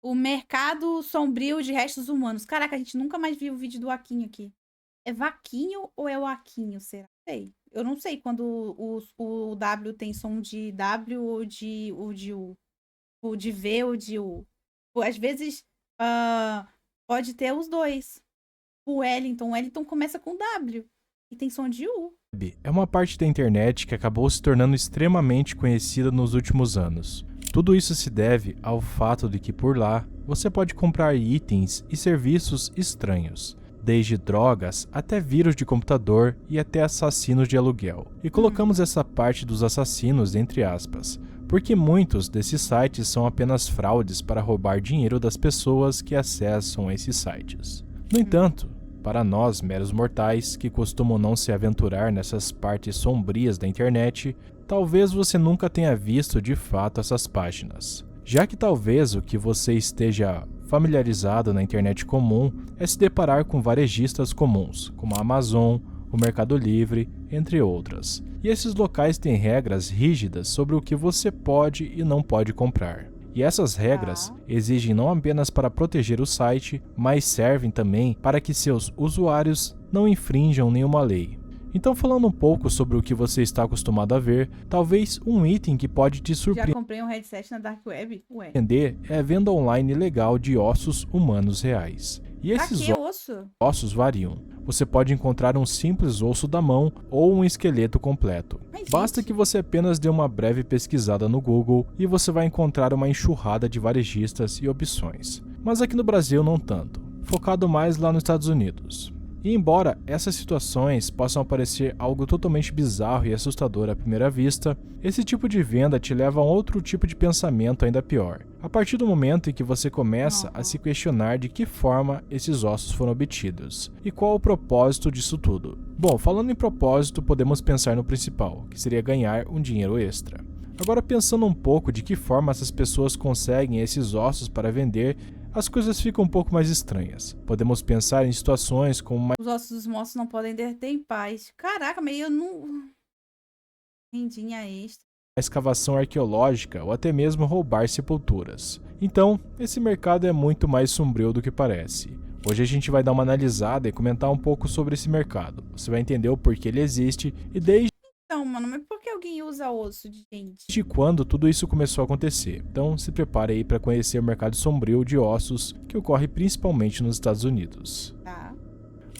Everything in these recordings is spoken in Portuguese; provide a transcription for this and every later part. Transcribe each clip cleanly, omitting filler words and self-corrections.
O mercado sombrio de restos humanos. Caraca, a gente nunca mais viu o vídeo do Aquinho aqui. É Vaquinho ou é o Aquinho, será? Sei. Eu não sei quando o W tem som de W ou de U. Ou de V ou de U. Às vezes pode ter os dois. O Wellington começa com W e tem som de U. É uma parte da internet que acabou se tornando extremamente conhecida nos últimos anos. Tudo isso se deve ao fato de que por lá você pode comprar itens e serviços estranhos, desde drogas até vírus de computador e até assassinos de aluguel. E colocamos essa parte dos assassinos entre aspas, porque muitos desses sites são apenas fraudes para roubar dinheiro das pessoas que acessam esses sites. No entanto, para nós, meros mortais, que costumam não se aventurar nessas partes sombrias da internet, talvez você nunca tenha visto de fato essas páginas. Já que talvez o que você esteja familiarizado na internet comum é se deparar com varejistas comuns, como a Amazon, o Mercado Livre, entre outras. E esses locais têm regras rígidas sobre o que você pode e não pode comprar. E essas regras exigem não apenas para proteger o site, mas servem também para que seus usuários não infrinjam nenhuma lei. Então, falando um pouco sobre o que você está acostumado a ver, talvez um item que pode te Já comprei um headset na Dark Web? Ué. surpreender é a venda online ilegal de ossos humanos reais. E Pra esses que osso? ossos variam. Você pode encontrar um simples osso da mão ou um esqueleto completo. Mas, Basta gente, que você apenas dê uma breve pesquisada no Google e você vai encontrar uma enxurrada de varejistas e opções. Mas aqui no Brasil não tanto, focado mais lá nos Estados Unidos. E embora essas situações possam parecer algo totalmente bizarro e assustador à primeira vista, esse tipo de venda te leva a um outro tipo de pensamento ainda pior. A partir do momento em que você começa a se questionar de que forma esses ossos foram obtidos e qual o propósito disso tudo. Bom, falando em propósito, podemos pensar no principal, que seria ganhar um dinheiro extra. Agora, pensando um pouco de que forma essas pessoas conseguem esses ossos para vender, as coisas ficam um pouco mais estranhas. Podemos pensar em situações como uma os ossos dos mortos não podem derreter em paz. Caraca, mas eu não. Rendinha extra. escavação arqueológica ou até mesmo roubar sepulturas. Então, esse mercado é muito mais sombrio do que parece. Hoje a gente vai dar uma analisada e comentar um pouco sobre esse mercado. Você vai entender o porquê ele existe e desde Então, mano, mas por que alguém usa osso de gente? quando tudo isso começou a acontecer. Então, se prepare aí para conhecer o mercado sombrio de ossos que ocorre principalmente nos Estados Unidos. Tá.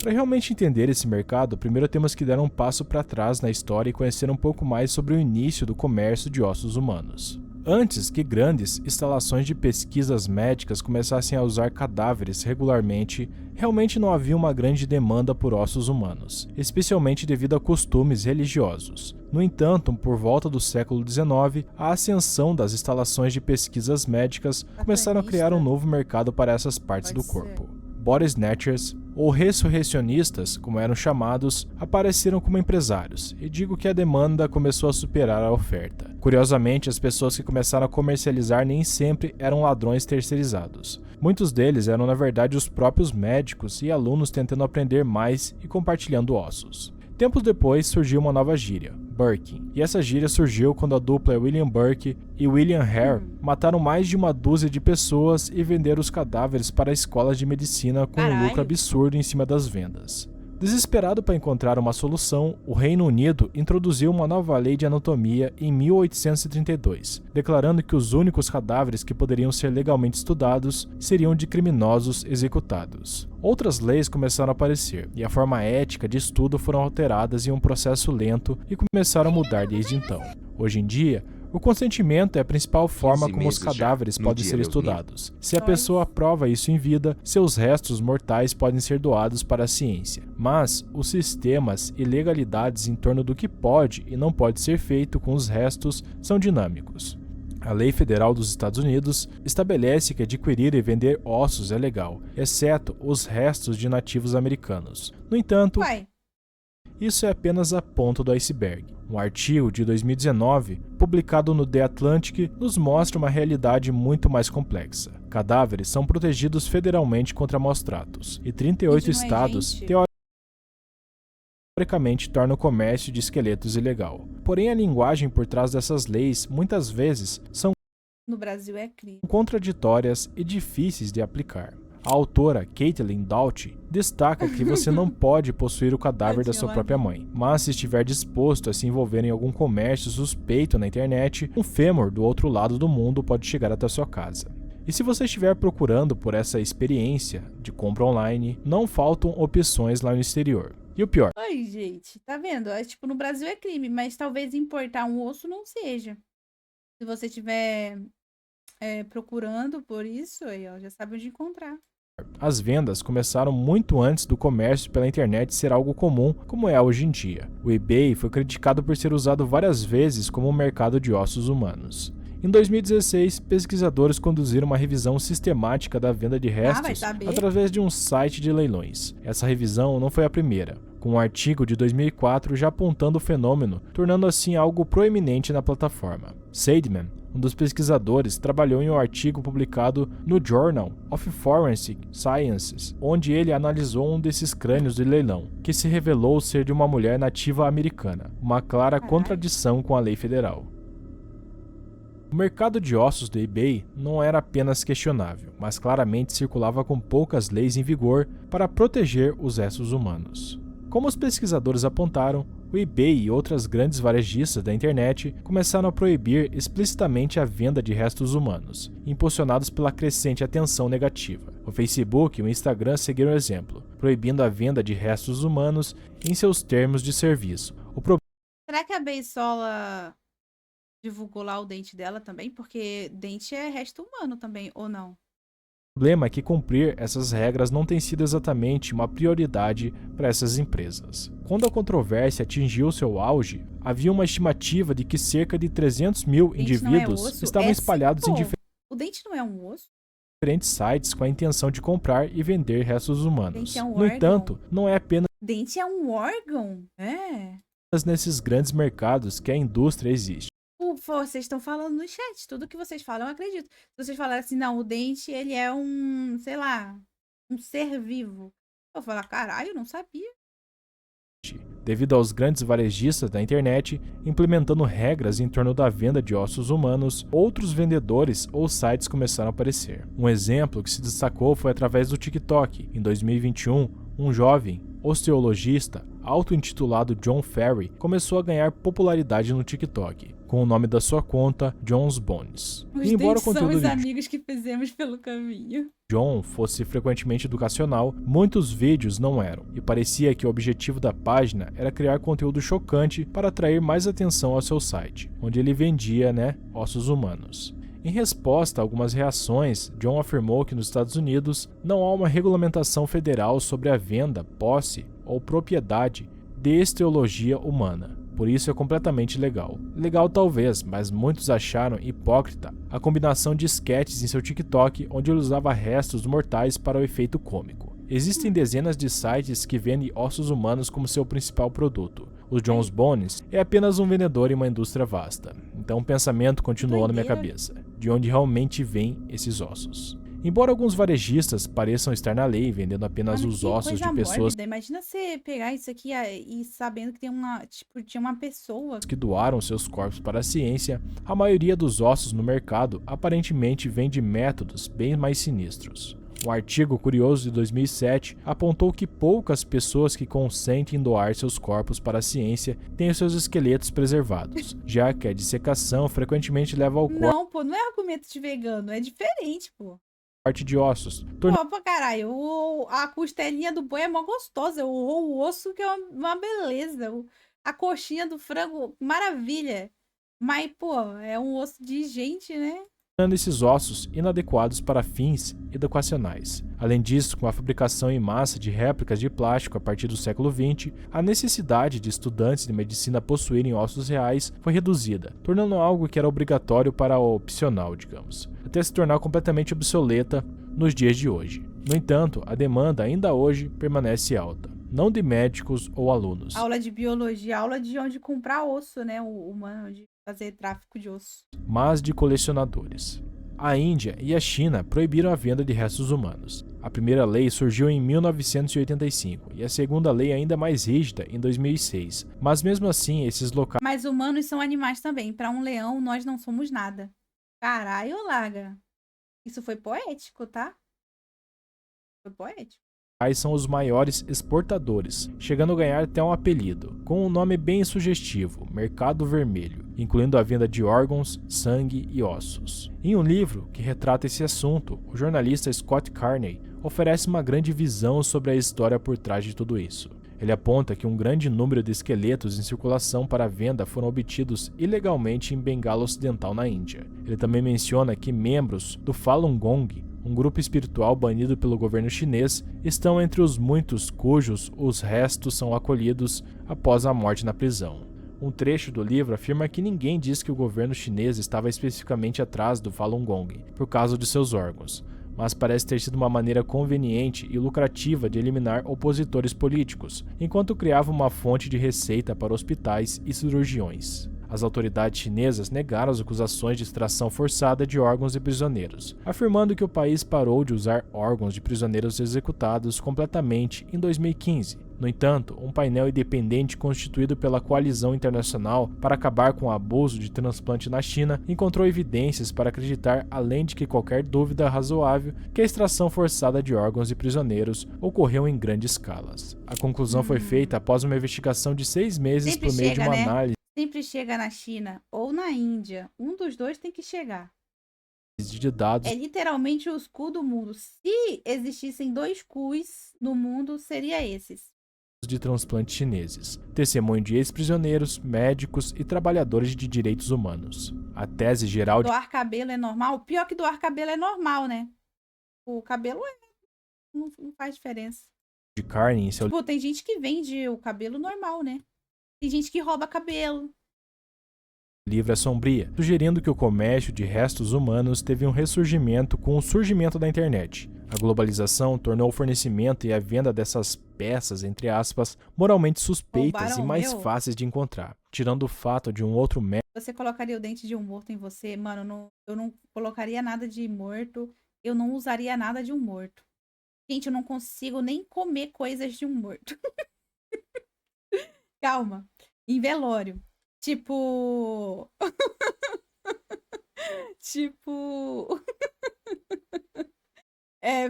Para realmente entender esse mercado, primeiro temos que dar um passo para trás na história e conhecer um pouco mais sobre o início do comércio de ossos humanos. Antes que grandes instalações de pesquisas médicas começassem a usar cadáveres regularmente, realmente não havia uma grande demanda por ossos humanos, especialmente devido a costumes religiosos. No entanto, por volta do século XIX, a ascensão das instalações de pesquisas médicas começaram a criar um novo mercado para essas partes do corpo. Body snatchers, ou ressurreicionistas, como eram chamados, apareceram como empresários, e digo que a demanda começou a superar a oferta. Curiosamente, as pessoas que começaram a comercializar nem sempre eram ladrões terceirizados. Muitos deles eram na verdade os próprios médicos e alunos tentando aprender mais e compartilhando ossos. Tempos depois surgiu uma nova gíria, Burking, e essa gíria surgiu quando a dupla William Burke e William Hare mataram mais de uma dúzia de pessoas e venderam os cadáveres para escolas de medicina com um lucro absurdo em cima das vendas. Desesperado para encontrar uma solução, o Reino Unido introduziu uma nova lei de anatomia em 1832, declarando que os únicos cadáveres que poderiam ser legalmente estudados seriam de criminosos executados. Outras leis começaram a aparecer, e a forma ética de estudo foram alteradas em um processo lento e começaram a mudar desde então. Hoje em dia, o consentimento é a principal forma como os cadáveres podem ser estudados. Se a pessoa aprova isso em vida, seus restos mortais podem ser doados para a ciência. Mas os sistemas e legalidades em torno do que pode e não pode ser feito com os restos são dinâmicos. A Lei Federal dos Estados Unidos estabelece que adquirir e vender ossos é legal, exceto os restos de nativos americanos. No entanto, isso é apenas a ponta do iceberg. Um artigo de 2019, publicado no The Atlantic, nos mostra uma realidade muito mais complexa. Cadáveres são protegidos federalmente contra maus-tratos, e 38 estados, teoricamente, tornam o comércio de esqueletos ilegal. Porém, a linguagem por trás dessas leis, muitas vezes, são No Brasil é crime. contraditórias e difíceis de aplicar. A autora Caitlin Doughty destaca que você não pode possuir o cadáver da sua própria mãe, mas se estiver disposto a se envolver em algum comércio suspeito na internet, um fêmur do outro lado do mundo pode chegar até sua casa. E se você estiver procurando por essa experiência de compra online, não faltam opções lá no exterior. E o pior, Oi, gente, tá vendo? É, tipo, no Brasil é crime, mas talvez importar um osso não seja. Se você estiver procurando por isso, aí, ó, já sabe onde encontrar. as vendas começaram muito antes do comércio pela internet ser algo comum como é hoje em dia. O eBay foi criticado por ser usado várias vezes como um mercado de ossos humanos. Em 2016, pesquisadores conduziram uma revisão sistemática da venda de vai restos saber. através de um site de leilões. Essa revisão não foi a primeira, com um artigo de 2004 já apontando o fenômeno, tornando assim algo proeminente na plataforma. Seidman, um dos pesquisadores, trabalhou em um artigo publicado no Journal of Forensic Sciences, onde ele analisou um desses crânios de leilão, que se revelou ser de uma mulher nativa americana, uma clara contradição com a lei federal. O mercado de ossos do eBay não era apenas questionável, mas claramente circulava com poucas leis em vigor para proteger os restos humanos. Como os pesquisadores apontaram, o eBay e outras grandes varejistas da internet começaram a proibir explicitamente a venda de restos humanos, impulsionados pela crescente atenção negativa. O Facebook e o Instagram seguiram o exemplo, proibindo a venda de restos humanos em seus termos de serviço. O Será que a Beisola divulgou lá o dente dela também? Porque dente é resto humano também, ou não? problema é que cumprir essas regras não tem sido exatamente uma prioridade para essas empresas. Quando a controvérsia atingiu seu auge, havia uma estimativa de que cerca de 300 mil Dente não é indivíduos osso? estavam É espalhados sim, em pô. O dente não é um osso? diferentes sites com a intenção de comprar e vender restos humanos. Dente é um No órgão. entanto, não é apenas Dente é um órgão? É. nesses grandes mercados que a indústria existe. Vocês estão falando no chat, tudo que vocês falam eu acredito. Se vocês falarem assim, não, o dente, ele é um, sei lá, um ser vivo. Eu vou falar, caralho, não sabia. Devido aos grandes varejistas da internet implementando regras em torno da venda de ossos humanos, outros vendedores ou sites começaram a aparecer. Um exemplo que se destacou foi através do TikTok. Em 2021, um jovem osteologista, auto-intitulado John Ferry, começou a ganhar popularidade no TikTok, com o nome da sua conta, John's Bones. Os E embora o dentes são conteúdo os de amigos que fizemos pelo caminho. John fosse frequentemente educacional, muitos vídeos não eram, e parecia que o objetivo da página era criar conteúdo chocante para atrair mais atenção ao seu site, onde ele vendia, ossos humanos. Em resposta a algumas reações, John afirmou que nos Estados Unidos não há uma regulamentação federal sobre a venda, posse ou propriedade de osteologia humana. Por isso é completamente legal. Legal talvez, mas muitos acharam hipócrita a combinação de sketches em seu TikTok onde ele usava restos mortais para o efeito cômico. Existem dezenas de sites que vendem ossos humanos como seu principal produto. O John's Bones é apenas um vendedor em uma indústria vasta. Então o pensamento continuou na minha cabeça, de onde realmente vêm esses ossos. Embora alguns varejistas pareçam estar na lei vendendo apenas os ossos de pessoas mórbida. Imagina você pegar isso aqui e sabendo que tem tinha uma pessoa. que doaram seus corpos para a ciência, a maioria dos ossos no mercado aparentemente vem de métodos bem mais sinistros. Um artigo curioso de 2007 apontou que poucas pessoas que consentem em doar seus corpos para a ciência têm os seus esqueletos preservados, já que a dissecação frequentemente leva ao Não, pô, não é argumento de vegano, é diferente, pô. corte de ossos, Pô, pra caralho, a costelinha do boi é mó gostosa, o osso que é uma beleza, a coxinha do frango, maravilha. Mas, pô, é um osso de gente, né? tornando esses ossos inadequados para fins educacionais. Além disso, com a fabricação em massa de réplicas de plástico a partir do século XX, a necessidade de estudantes de medicina possuírem ossos reais foi reduzida, tornando algo que era obrigatório para o opcional, digamos, até se tornar completamente obsoleta nos dias de hoje. No entanto, a demanda ainda hoje permanece alta, não de médicos ou alunos, Aula de biologia, aula de onde comprar osso, né? O humano, de fazer tráfico de osso. mas de colecionadores. A Índia e a China proibiram a venda de restos humanos. A primeira lei surgiu em 1985 e a segunda lei ainda mais rígida em 2006. Mas mesmo assim, esses locais Mas humanos são animais também. Para um leão, nós não somos nada. Caralho, larga. Isso foi poético, tá? Foi poético. São os maiores exportadores, chegando a ganhar até um apelido, com um nome bem sugestivo, Mercado Vermelho, incluindo a venda de órgãos, sangue e ossos. Em um livro que retrata esse assunto, o jornalista Scott Carney oferece uma grande visão sobre a história por trás de tudo isso. Ele aponta que um grande número de esqueletos em circulação para venda foram obtidos ilegalmente em Bengala Ocidental, na Índia. Ele também menciona que membros do Falun Gong, um grupo espiritual banido pelo governo chinês, estão entre os muitos cujos os restos são acolhidos após a morte na prisão. Um trecho do livro afirma que ninguém diz que o governo chinês estava especificamente atrás do Falun Gong por causa de seus órgãos, mas parece ter sido uma maneira conveniente e lucrativa de eliminar opositores políticos, enquanto criava uma fonte de receita para hospitais e cirurgiões. As autoridades chinesas negaram as acusações de extração forçada de órgãos de prisioneiros, afirmando que o país parou de usar órgãos de prisioneiros executados completamente em 2015. No entanto, um painel independente constituído pela Coalizão Internacional para acabar com o abuso de transplante na China encontrou evidências para acreditar, além de que qualquer dúvida razoável, que a extração forçada de órgãos de prisioneiros ocorreu em grandes escalas. A conclusão foi feita após uma investigação de 6 meses por meio de uma análise Sempre chega na China ou na Índia. Um dos dois tem que chegar. de dados É literalmente os cu do mundo. Se existissem 2 cus no mundo, seria esses. de transplante chineses, testemunho de ex-prisioneiros, médicos e trabalhadores de direitos humanos. A tese geral de Doar cabelo é normal? Pior que doar cabelo é normal, né? O cabelo não faz diferença. Carney em seu Tipo, tem gente que vende o cabelo normal, né? Tem gente que rouba cabelo. livro é sombria, sugerindo que o comércio de restos humanos teve um ressurgimento com o surgimento da internet. A globalização tornou o fornecimento e a venda dessas peças, entre aspas, moralmente suspeitas Roubaram e mais meu? fáceis de encontrar, tirando o fato de um outro método Você colocaria o dente de um morto em você? Mano, eu não colocaria nada de morto. Eu não usaria nada de um morto. Gente, eu não consigo nem comer coisas de um morto. Calma. Em velório. Tipo. Tipo.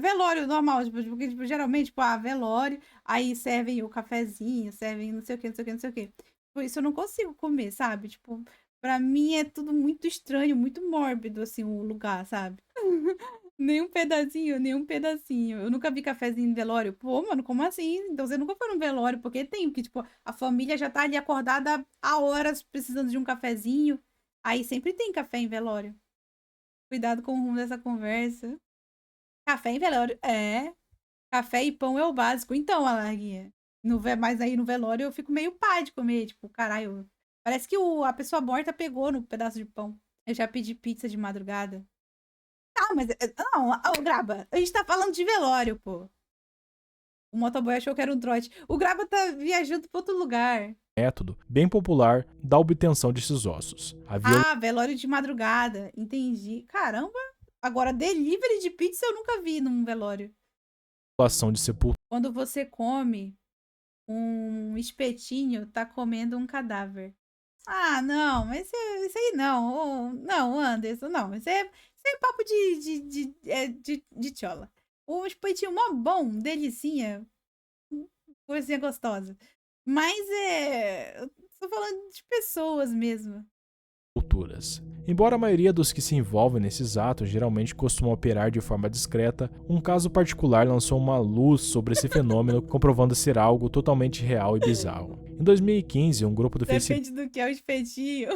Velório normal. Porque, tipo, geralmente, tipo, velório. Aí servem o cafezinho, servem não sei o que, não sei o que, não sei o que. Tipo, isso eu não consigo comer, sabe? Tipo, pra mim é tudo muito estranho, muito mórbido, assim, o lugar, sabe? Nem um pedacinho, nem um pedacinho. Eu nunca vi cafezinho em velório. Pô, mano, como assim? Então você nunca foi num velório, porque tem que, tipo, a família já tá ali acordada há horas precisando de um cafezinho. Aí sempre tem café em velório. Cuidado com o rumo dessa conversa. Café em velório. É. Café e pão é o básico. Então, Alarguinha. Mas aí no velório eu fico meio pá de comer. Tipo, caralho. Parece que a pessoa morta pegou no pedaço de pão. Eu já pedi pizza de madrugada. Ah, mas. Não, ô, Graba, a gente tá falando de velório, pô. O motoboy achou que era um trote. O Graba tá viajando pra outro lugar. bem popular da obtenção desses ossos. A Velório de madrugada. Entendi. Caramba. Agora, delivery de pizza eu nunca vi num velório. violação de sepultura Quando você come um espetinho, tá comendo um cadáver. Ah, não, mas isso aí não. Não, Anderson, não. Isso é papo de tchola. O espetinho mó bom, delicinha, coisinha gostosa. Mas eu tô falando de pessoas mesmo. culturas. Embora a maioria dos que se envolvem nesses atos geralmente costumam operar de forma discreta, um caso particular lançou uma luz sobre esse fenômeno, comprovando ser algo totalmente real e bizarro. Em 2015, um grupo do Depende do que é o espetinho.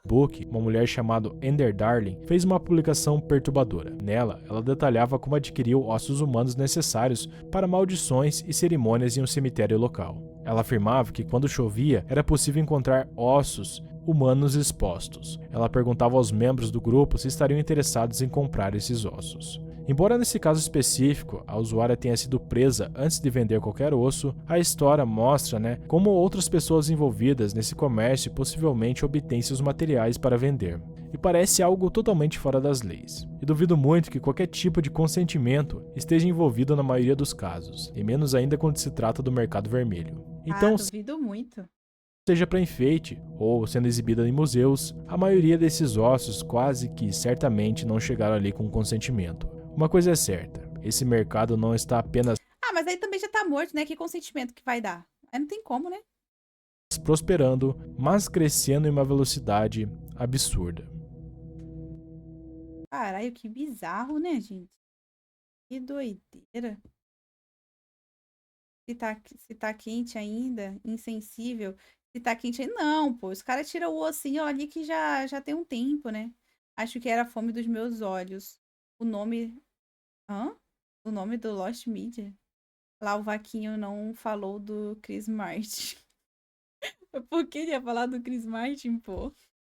Facebook, uma mulher chamada Ender Darling, fez uma publicação perturbadora. Nela, ela detalhava como adquiriu ossos humanos necessários para maldições e cerimônias em um cemitério local. Ela afirmava que quando chovia, era possível encontrar ossos humanos expostos. Ela perguntava aos membros do grupo se estariam interessados em comprar esses ossos. Embora nesse caso específico a usuária tenha sido presa antes de vender qualquer osso, a história mostra, como outras pessoas envolvidas nesse comércio possivelmente obtêm seus materiais para vender. E parece algo totalmente fora das leis. E duvido muito que qualquer tipo de consentimento esteja envolvido na maioria dos casos, e menos ainda quando se trata do mercado vermelho. Então, duvido muito. seja para enfeite ou sendo exibida em museus, a maioria desses ossos quase que certamente não chegaram ali com consentimento. Uma coisa é certa, esse mercado não está apenas Ah, mas aí também já tá morto, né? Que consentimento que vai dar? Aí não tem como, né? prosperando, mas crescendo em uma velocidade absurda. Caralho, que bizarro, né, gente? Que doideira. Se tá quente ainda, insensível. Se tá quente ainda. Não, pô. Os caras tiram o ossinho ali que já tem um tempo, né? Acho que era a fome dos meus olhos. O nome. Hã? O nome do Lost Media? Lá o Vaquinho não falou do Chris Martin. Por que ele ia falar do Chris Martin, pô?